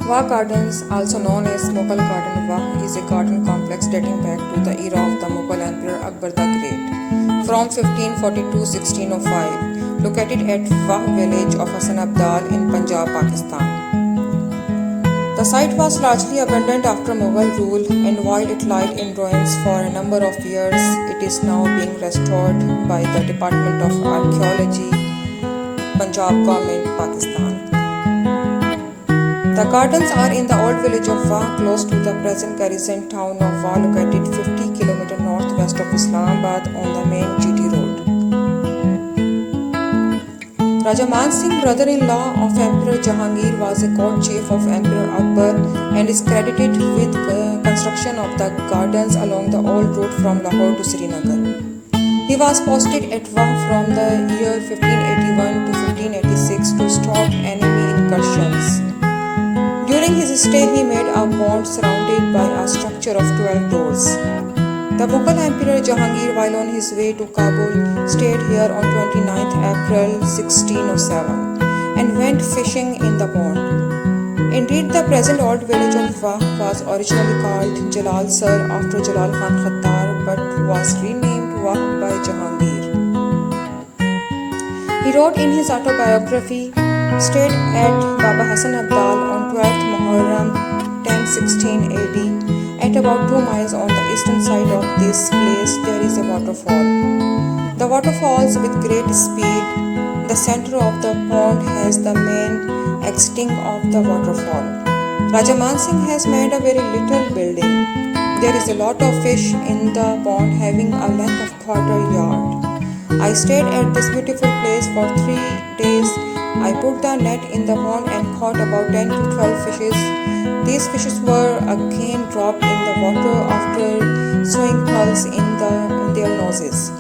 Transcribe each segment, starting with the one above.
Wagh Gardens, also known as Mughal Garden Wagh, is a garden complex dating back to the era of the Mughal Emperor Akbar the Great, from 1542 to 1605, located at Wagh village of Hasan Abdal in Punjab, Pakistan. The site was largely abandoned after Mughal rule, and while it lied in ruins for a number of years, it is now being restored by the Department of Archaeology, Punjab Government, Pakistan. The gardens are in the old village of Wagh, close to the present garrison town of Wagh, located 50 km northwest of Islamabad on the main GT road. Raja Man Singh, brother-in-law of Emperor Jahangir, was a court chief of Emperor Akbar and is credited with construction of the gardens along the old route from Lahore to Srinagar. He was posted at Wagh from the year 1581 to 1586 to stop enemy incursions. During his stay, he made a pond surrounded by a structure of 12 doors. The Mughal Emperor Jahangir, while on his way to Kabul, stayed here on 29th April 1607 and went fishing in the pond. Indeed, the present old village of Wagh was originally called Jalalsar after Jalal Khan Khattar, but was renamed Wagh by Jahangir. He wrote in his autobiography, stayed at Baba Hasan Abdal on 12th Muharram 1016 AD. At about 2 miles on the eastern side of this place, there is a waterfall. The water falls with great speed. The center of the pond has the main exiting of the waterfall. Raja Man Singh has made a very little building. There is a lot of fish in the pond, having a length of quarter yard. I stayed at this beautiful place for 3 days. I put the net in the pond and caught about 10 to 12 fishes. These fishes were again dropped in the water after sewing pearls in their noses.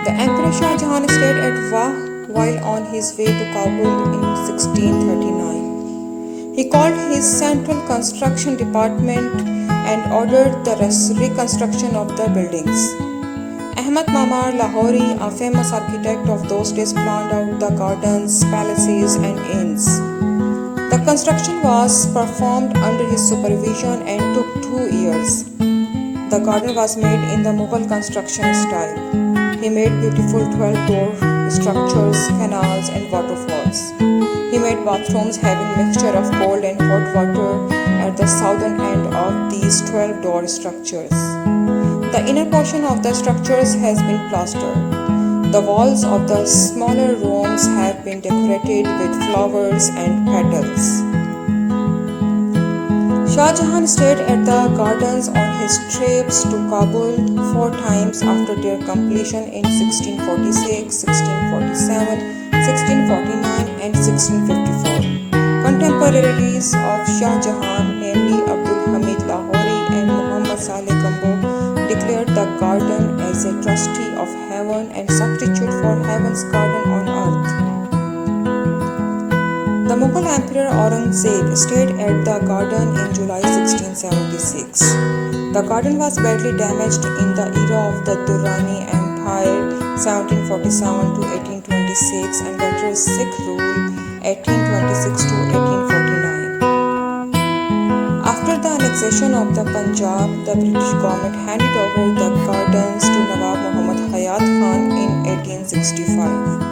The Emperor Shah Jahan stayed at Wagh while on his way to Kabul in 1639. He called his central construction department and ordered the reconstruction of the buildings. Ahmad Mamar Lahori, a famous architect of those days, planned out the gardens, palaces and inns. The construction was performed under his supervision and took 2 years. The garden was made in the Mughal construction style. He made beautiful 12-door structures, canals and waterfalls. He made bathrooms having mixture of cold and hot water at the southern end of these 12-door structures. The inner portion of the structures has been plastered. The walls of the smaller rooms have been decorated with flowers and petals. Shah Jahan stayed at the gardens on his trips to Kabul 4 times after their completion in 1646, 1647, 1649 and 1654. Contemporaries of Shah Jahan, namely Abdul Hamid Lahori and Muhammad Saleh Gambo, declared the garden as a trustee of heaven and substitute for heaven's garden on earth. The Mughal Emperor Aurangzeb stayed at the garden in July 1676. The garden was badly damaged in the era of the Durrani Empire 1747 to 1826 and later Sikh rule 1826 to 1849. After the annexation of the Punjab, the British government handed over the gardens to Nawab Muhammad Hayat Khan in 1865.